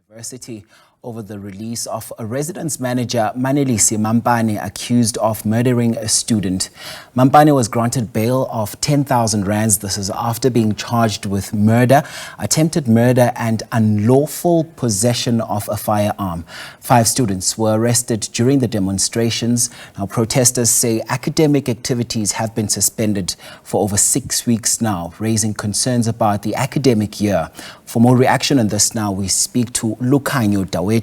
University over the release of a residence manager, Manelisi Mampane, accused of murdering a student. Mampane was granted bail of 10,000 rands. This is after being charged with murder, attempted murder and unlawful possession of a firearm. 5 students were arrested during the demonstrations. Now, protesters say academic activities have been suspended for over 6 weeks now, raising concerns about the academic year. For more reaction on this now, we speak to Lukhanyo Daweti,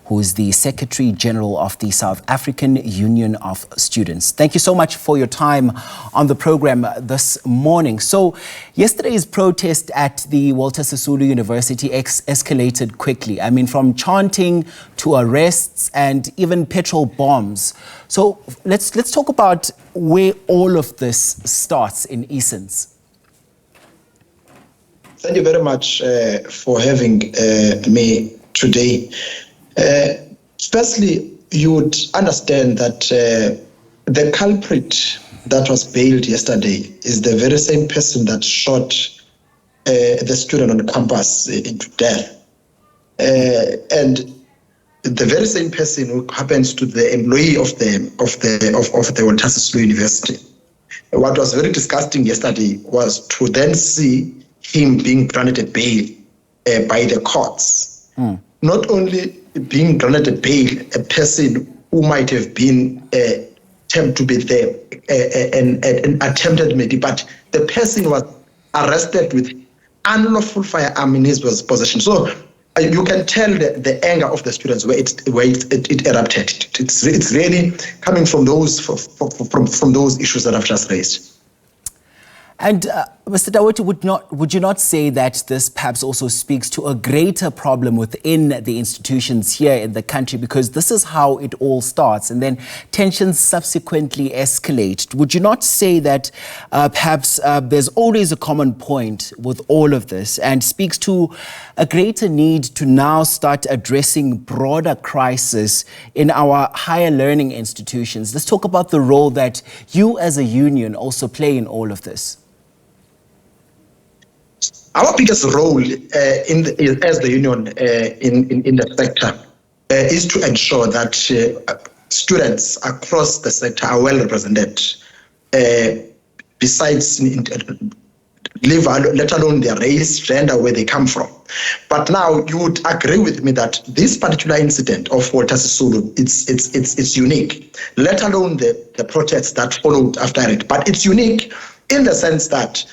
who is the Secretary General of the South African Union of Students. Thank you so much for your time on the program this morning. So yesterday's protest at the Walter Sisulu University escalated quickly. I mean, from chanting to arrests and even petrol bombs. So let's talk about where all of this starts in essence. Thank you very much for having me today. Firstly, you would understand that the culprit that was bailed yesterday is the very same person that shot the student on campus into death. And the very same person who happens to the employee of the Walter Sisulu University. What was very disgusting yesterday was to then see him being granted a bail by the courts. Not only being granted a bail, a person who might have been attempted to be there, an attempted murder, but the person was arrested with unlawful firearm in his possession. So you can tell the anger of the students where it erupted. It's really coming from those from those issues that I've just raised. And Mr. Daweti, would you not say that this perhaps also speaks to a greater problem within the institutions here in the country, because this is how it all starts and then tensions subsequently escalate? Would you not say that perhaps there's always a common point with all of this and speaks to a greater need to now start addressing broader crisis in our higher learning institutions? Let's talk about the role that you as a union also play in all of this. Our biggest role as the union in the sector is to ensure that students across the sector are well represented, besides let alone their race, gender, where they come from. But now you would agree with me that this particular incident of Walter Sisulu, it's unique, let alone the protests that followed after it. But it's unique in the sense that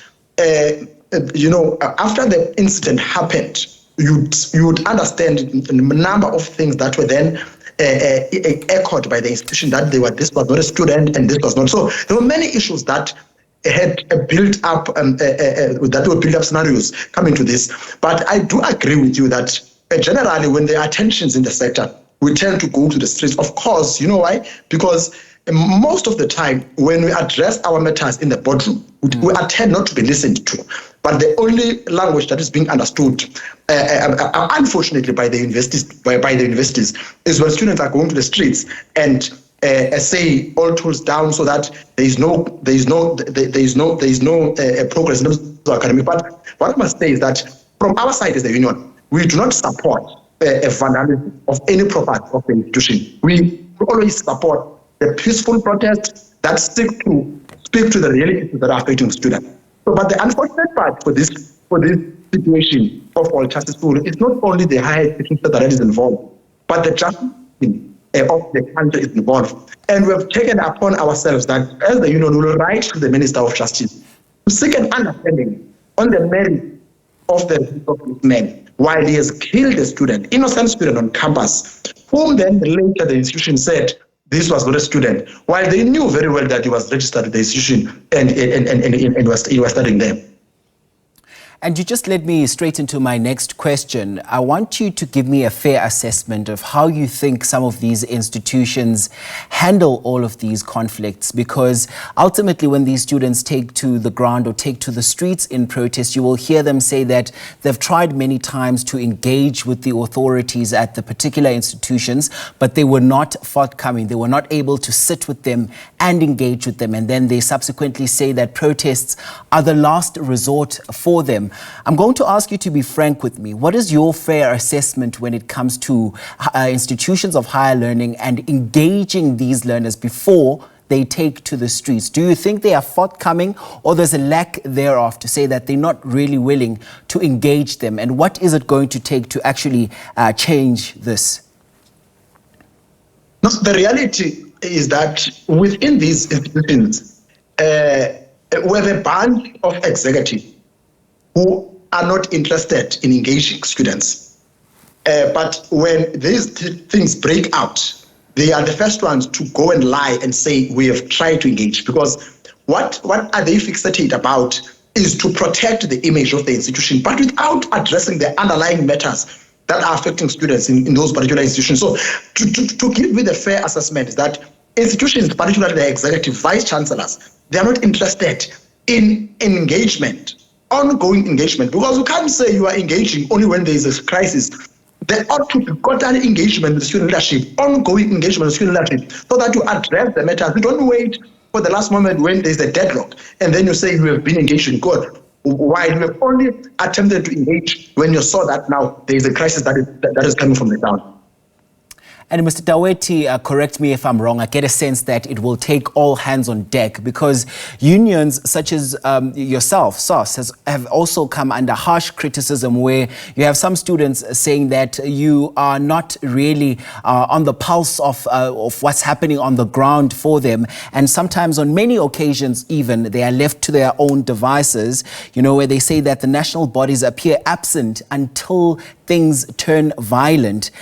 after the incident happened, you would understand a number of things that were then echoed by the institution, that this was not a student and this was not. So there were many issues that had built up, that were built up scenarios coming to this. But I do agree with you that generally when there are tensions in the sector, we tend to go to the streets. Of course, you know why? Because most of the time when we address our matters in the boardroom, we tend not to be listened to. But the only language that is being understood, unfortunately, by the universities, is when students are going to the streets and say all tools down, so that there is no progress in the academy. But what I must say is that from our side as the union, we do not support a vandalism of any property of the institution. We always support the peaceful protests that speak to the realities that are affecting students. So, but the unfortunate part for this situation of Walter Sisulu is not only the higher education that is involved, but the justice of the country is involved. And we have taken upon ourselves that as the union, we will write to the Minister of Justice to seek an understanding on the merit of this man while he has killed a student, innocent student on campus, whom then later the institution said this was not a student, while they knew very well that he was registered at the institution and he was studying there. And you just led me straight into my next question. I want you to give me a fair assessment of how you think some of these institutions handle all of these conflicts, because ultimately when these students take to the ground or take to the streets in protest, you will hear them say that they've tried many times to engage with the authorities at the particular institutions, but they were not forthcoming. They were not able to sit with them and engage with them. And then they subsequently say that protests are the last resort for them. them. I'm going to ask you to be frank with me. What is your fair assessment when it comes to institutions of higher learning and engaging these learners before they take to the streets? Do you think they are forthcoming, or there's a lack thereof to say that they're not really willing to engage them? And what is it going to take to actually change this? No, the reality is that within these institutions, we have a bunch of executives who are not interested in engaging students. But when these things break out, they are the first ones to go and lie and say, we have tried to engage. Because what are they fixated about is to protect the image of the institution, but without addressing the underlying matters that are affecting students in those particular institutions. So to give me the fair assessment is that institutions, particularly the executive vice chancellors, they are not interested in engagement, ongoing engagement, because you can't say you are engaging only when there is a crisis. There ought to be constant engagement with student leadership, ongoing engagement with student leadership, so that you address the matters. You don't wait for the last moment when there's a deadlock, and then you say you have been engaged in God, while you have only attempted to engage when you saw that now there is a crisis that is coming from the down. And Mr. Daweti, correct me if I'm wrong, I get a sense that it will take all hands on deck, because unions such as yourself, SOS, have also come under harsh criticism, where you have some students saying that you are not really on the pulse of what's happening on the ground for them. And sometimes on many occasions even, they are left to their own devices, you know, where they say that the national bodies appear absent until things turn violent.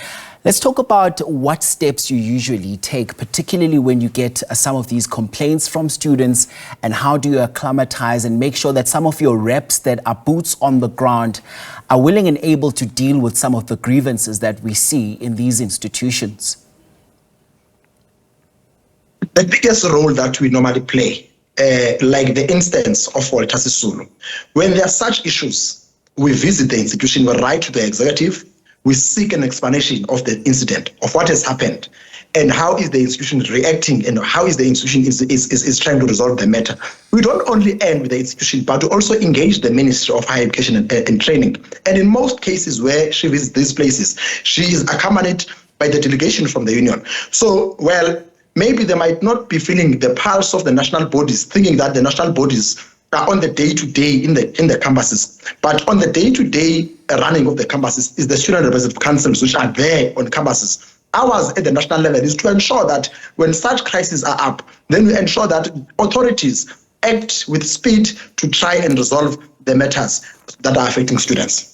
Let's talk about what steps you usually take, particularly when you get some of these complaints from students, and how do you acclimatize and make sure that some of your reps that are boots on the ground are willing and able to deal with some of the grievances that we see in these institutions? The biggest role that we normally play, like the instance of Walter Sisulu, when there are such issues, we visit the institution, we write to the executive, we seek an explanation of the incident, of what has happened, and how is the institution reacting, and how is the institution is trying to resolve the matter. We don't only end with the institution, but we also engage the Ministry of Higher Education and Training. And in most cases where she visits these places, she is accompanied by the delegation from the union. So, well, maybe they might not be feeling the pulse of the national bodies, thinking that the national bodies are on the day-to-day in the campuses. But on the day-to-day running of the campuses is the student representative councils, which are there on campuses. Ours at the national level is to ensure that when such crises are up, then we ensure that authorities act with speed to try and resolve the matters that are affecting students.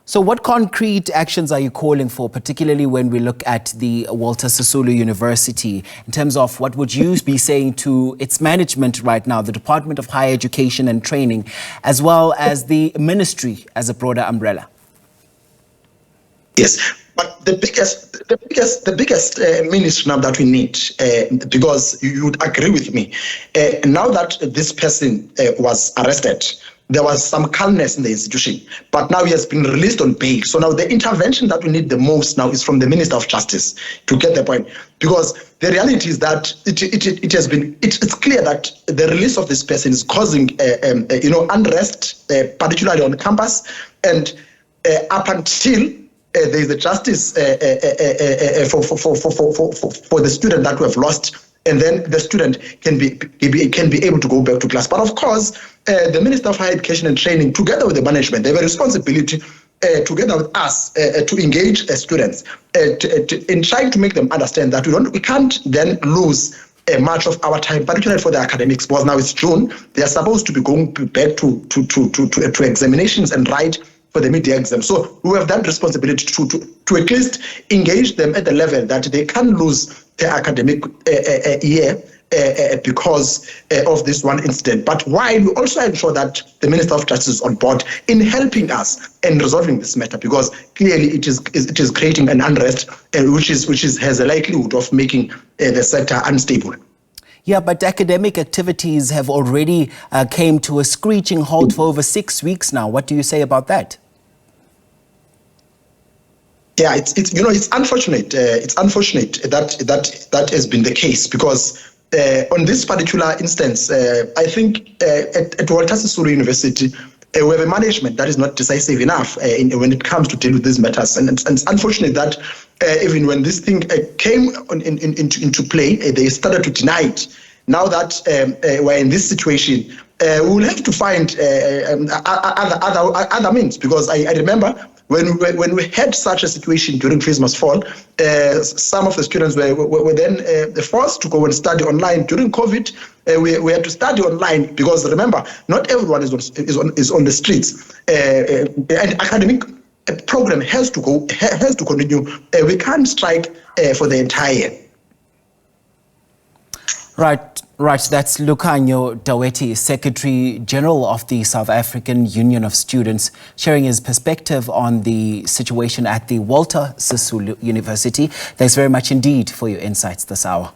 So what concrete actions are you calling for, particularly when we look at the Walter Sisulu University, in terms of what would you be saying to its management right now, the Department of Higher Education and Training, as well as the ministry as a broader umbrella? Yes, but the biggest ministry now that we need, because you would agree with me, now that this person was arrested, there was some calmness in the institution, but now he has been released on bail. So now the intervention that we need the most now is from the Minister of Justice, to get the point. Because the reality is that it's clear that the release of this person is causing unrest, particularly on campus, and up until there is a justice for the student that we have lost, and then the student can be able to go back to class. But of course, the Minister of Higher Education and Training, together with the management, they have a responsibility, together with us, to engage students in trying to make them understand that we can't then lose much of our time, particularly for the academics, because now it's June. They are supposed to be going back to examinations and write for the mid-year exam. So we have that responsibility to at least engage them at the level that they can lose their academic year because of this one incident. But while we also ensure that the Minister of Justice is on board in helping us in resolving this matter, because clearly it is creating an unrest which has a likelihood of making the sector unstable. Yeah, but academic activities have already came to a screeching halt for over 6 weeks now. What do you say about that? Yeah, it's unfortunate. It's unfortunate that has been the case, because on this particular instance, I think at Walter Sisulu University, we have a management that is not decisive enough when it comes to deal with these matters. And it's unfortunate that even when this thing came into play, they started to deny it. Now that we're in this situation, we will have to find other means, because I remember when we had such a situation during Christmas fall, some of the students were then forced to go and study online. During COVID, we had to study online because, remember, not everyone is on the streets. An academic program has to continue. We can't strike for the entire year. Right. That's Lukhanyo Daweti, Secretary General of the South African Union of Students, sharing his perspective on the situation at the Walter Sisulu University. Thanks very much indeed for your insights this hour.